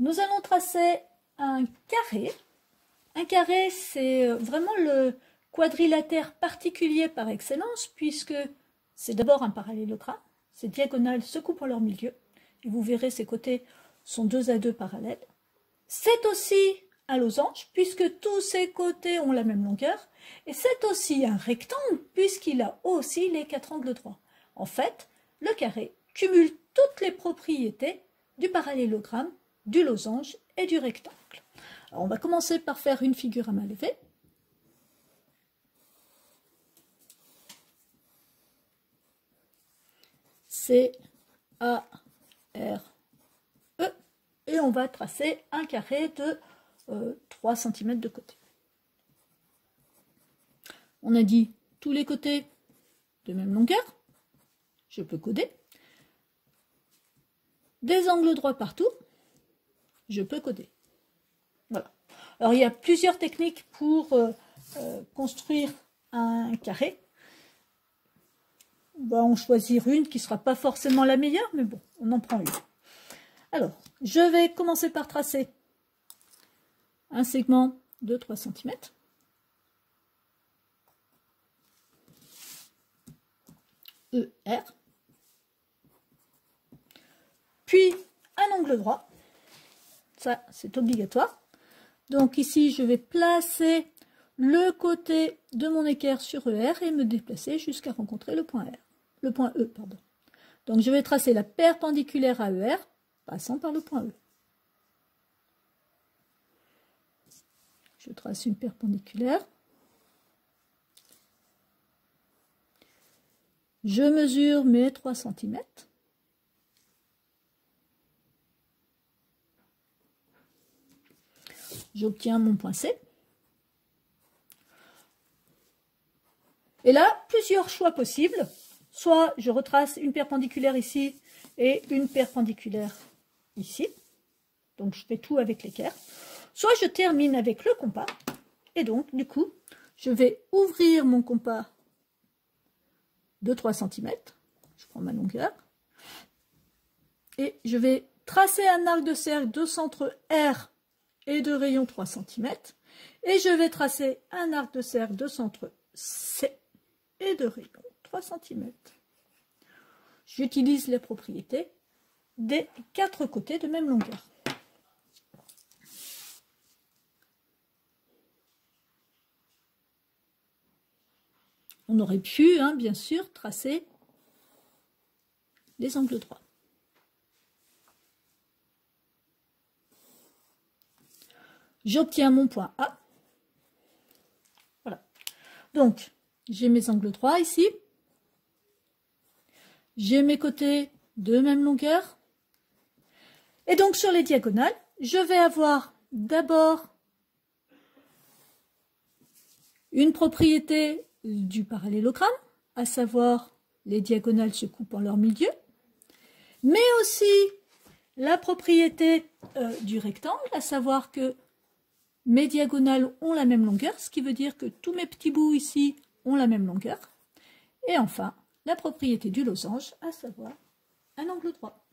nous allons tracer un carré. Un carré, c'est vraiment le quadrilatère particulier par excellence, puisque c'est d'abord un parallélogramme. Ces diagonales se coupent en leur milieu, et vous verrez ces côtés sont 2 à 2 parallèles. C'est aussi un losange, puisque tous ses côtés ont la même longueur, et c'est aussi un rectangle, puisqu'il a aussi les 4 angles droits. En fait, le carré cumule toutes les propriétés du parallélogramme, du losange et du rectangle. Alors, on va commencer par faire une figure à main levée. C, A, R, E. Et on va tracer un carré de 3 cm de côté. On a dit tous les côtés de même longueur. Je peux coder. Des angles droits partout. Je peux coder. Voilà. Alors, il y a plusieurs techniques pour construire un carré. On va en choisir une qui ne sera pas forcément la meilleure, mais bon, on en prend une. Alors, je vais commencer par tracer un segment de 3 cm. ER. Puis, un angle droit. Ça, c'est obligatoire. Donc ici, je vais placer le côté de mon équerre sur ER et me déplacer jusqu'à rencontrer le point E, pardon. Donc je vais tracer la perpendiculaire à ER, passant par le point E. Je trace une perpendiculaire. Je mesure mes 3 cm. J'obtiens mon point C. Et là, plusieurs choix possibles. Soit je retrace une perpendiculaire ici et une perpendiculaire ici. Donc je fais tout avec l'équerre. Soit je termine avec le compas. Et donc, du coup, je vais ouvrir mon compas de 3 cm. Je prends ma longueur. Et je vais tracer un arc de cercle de centre R et de rayon 3 cm. Et je vais tracer un arc de cercle de centre C et de rayon 3 cm. J'utilise les propriétés des 4 côtés de même longueur. On aurait pu, bien sûr, tracer les angles droits. J'obtiens mon point A. Voilà. Donc, j'ai mes angles droits ici. J'ai mes côtés de même longueur. Et donc, sur les diagonales, je vais avoir d'abord une propriété du parallélogramme, à savoir les diagonales se coupent en leur milieu, mais aussi la propriété du rectangle, à savoir que mes diagonales ont la même longueur, ce qui veut dire que tous mes petits bouts ici ont la même longueur. Et enfin, la propriété du losange, à savoir un angle droit.